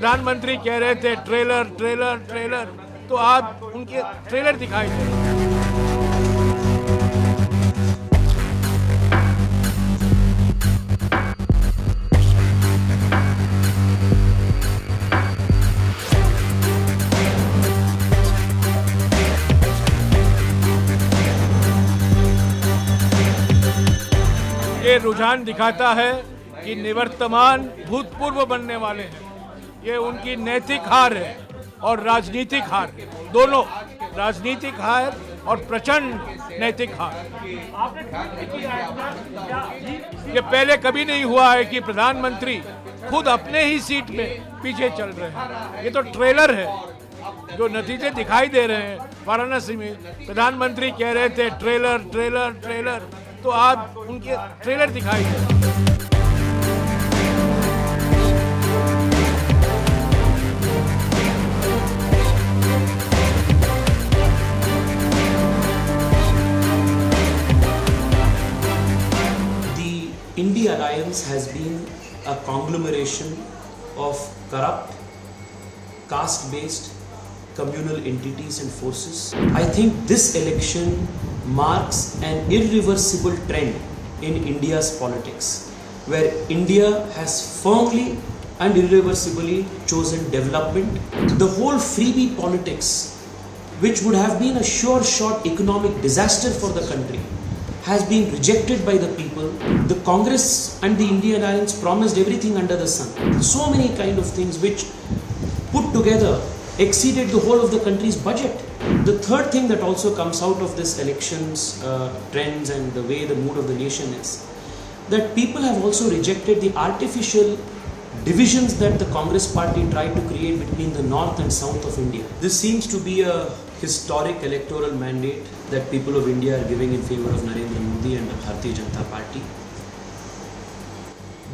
प्रधानमंत्री कह रहे थे ट्रेलर ट्रेलर ट्रेलर, तो आप उनके ट्रेलर दिखाई दे रहे हैं। ये रुझान दिखाता है कि निवर्तमान भूतपूर्व बनने वाले हैं। ये उनकी नैतिक हार है और राजनीतिक हार, दोनों राजनीतिक हार और प्रचंड नैतिक हार। ये पहले कभी नहीं हुआ है कि प्रधानमंत्री खुद अपने ही सीट में पीछे चल रहे हैं। ये तो ट्रेलर है। जो नतीजे दिखाई दे रहे हैं वाराणसी में, प्रधानमंत्री कह रहे थे ट्रेलर ट्रेलर ट्रेलर, तो आप उनके ट्रेलर दिखाई दे रहे हैं। INDI alliance has been a conglomeration of corrupt, caste-based communal entities and forces. I think this election marks an irreversible trend in India's politics, where India has firmly and irreversibly chosen development. The whole freebie politics, which would have been a sure shot economic disaster for the country, has been rejected by the people. The Congress and the INDI alliance promised everything under the sun. So many kind of things which put together exceeded the whole of the country's budget. The third thing that also comes out of this elections trends and the way the mood of the nation is, that people have also rejected the artificial divisions that the Congress party tried to create between the north and south of India. This seems to be a historic electoral mandate that people of India are giving in favor of Narendra Modi and the Bharatiya Janata Party.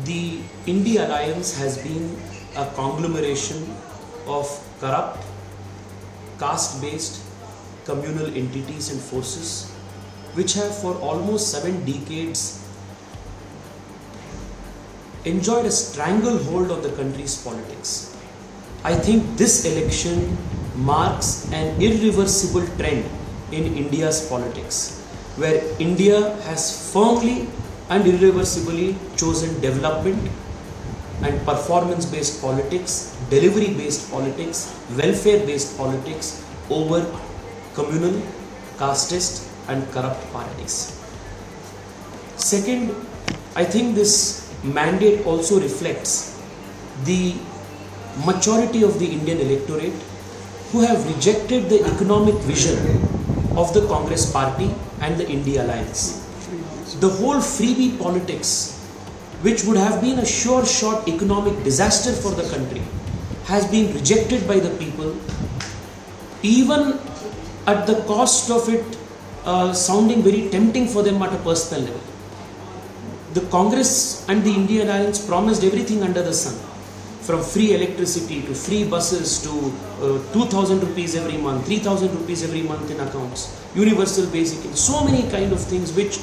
The INDI alliance has been a conglomeration of corrupt, caste-based communal entities and forces which have for almost 7 decades enjoyed a stranglehold on the country's politics. I think this election marks an irreversible trend in India's politics, where India has firmly and irreversibly chosen development and performance-based politics, delivery-based politics, welfare-based politics over communal, casteist and corrupt parties. Second, I think this mandate also reflects the maturity of the Indian electorate, who have rejected the economic vision of the Congress party and the INDI alliance. The whole freebie politics, which would have been a sure shot economic disaster for the country, has been rejected by the people, even at the cost of it sounding very tempting for them at a personal level. The Congress and the INDI alliance promised everything under the sun, from free electricity to free buses to 2,000 rupees every month, 3,000 rupees every month in accounts, universal basic income, so many kind of things which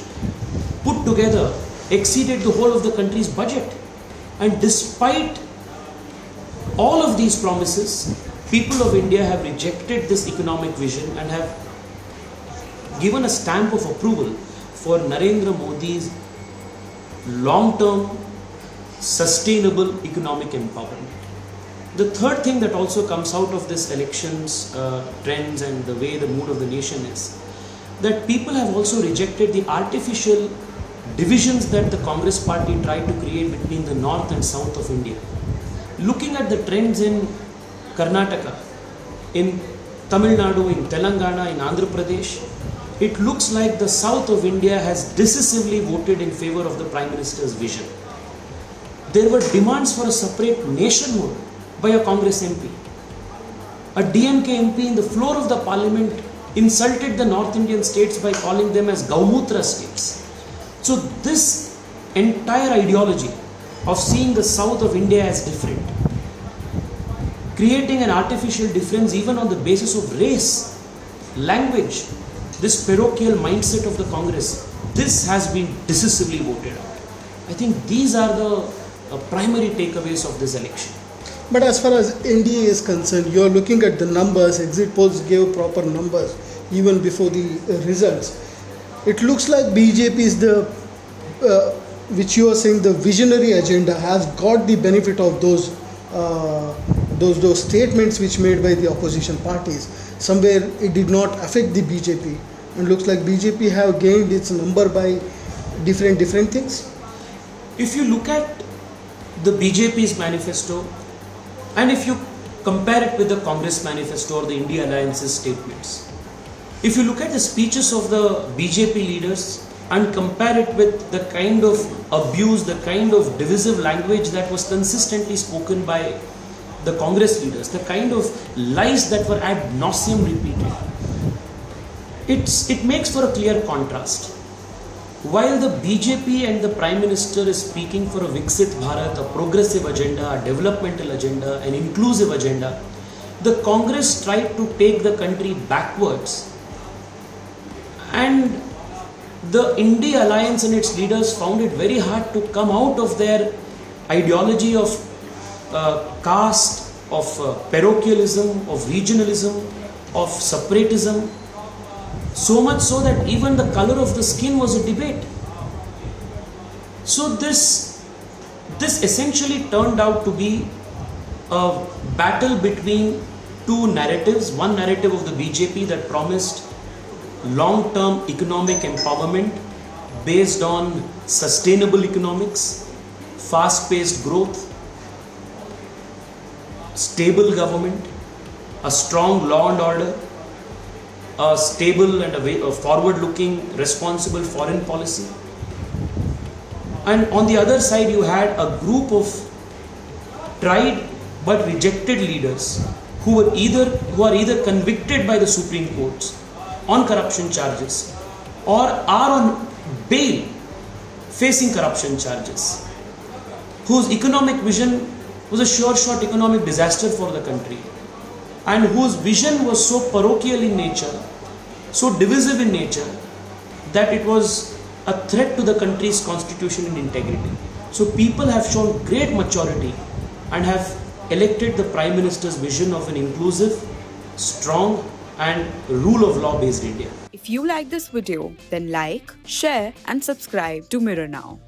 put together exceeded the whole of the country's budget. And despite all of these promises, people of India have rejected this economic vision and have given a stamp of approval for Narendra Modi's long-term sustainable economic empowerment. The third thing that also comes out of this elections trends and the way the mood of the nation is, that people have also rejected the artificial divisions that the Congress party tried to create between the north and south of India. Looking at the trends in Karnataka, in Tamil Nadu, in Telangana, in Andhra Pradesh, it looks like the south of India has decisively voted in favor of the Prime Minister's vision. There were demands for a separate nationhood by a Congress MP. A DMK MP in the floor of the parliament insulted the North Indian states by calling them as Gaumutra states. So this entire ideology of seeing the south of India as different, creating an artificial difference even on the basis of race, language, this parochial mindset of the Congress, this has been decisively voted out. I think these are the primary takeaways of this election. But as far as NDA is concerned, you are looking at the numbers. Exit polls gave proper numbers even before the results. It looks like BJP is the, which you are saying, the visionary agenda has got the benefit of those statements which made by the opposition parties. Somewhere it did not affect the BJP, and looks like BJP have gained its number by different things. If you look at the BJP's manifesto, and if you compare it with the Congress manifesto or the India Alliance's statements, if you look at the speeches of the BJP leaders and compare it with the kind of abuse, the kind of divisive language that was consistently spoken by the Congress leaders, the kind of lies that were ad nauseum repeated, it makes for a clear contrast. While the BJP and the Prime Minister is speaking for a Viksit Bharat, a progressive agenda, a developmental agenda, an inclusive agenda, the Congress tried to take the country backwards, and the INDI Alliance and its leaders found it very hard to come out of their ideology of caste, of parochialism, of regionalism, of separatism. So much so that even the color of the skin was a debate. So this essentially turned out to be a battle between two narratives. One narrative of the BJP that promised long-term economic empowerment based on sustainable economics, fast-paced growth, stable government, a strong law and order, a stable and a forward-looking, responsible foreign policy. And on the other side, you had a group of tried but rejected leaders who are either convicted by the Supreme Courts on corruption charges or are on bail facing corruption charges, whose economic vision was a sure shot economic disaster for the country, and whose vision was so parochial in nature, so divisive in nature, that it was a threat to the country's constitution and integrity. So people have shown great maturity and have elected the Prime Minister's vision of an inclusive, strong and rule of law based India. If you like this video, then like, share and subscribe to Mirror Now.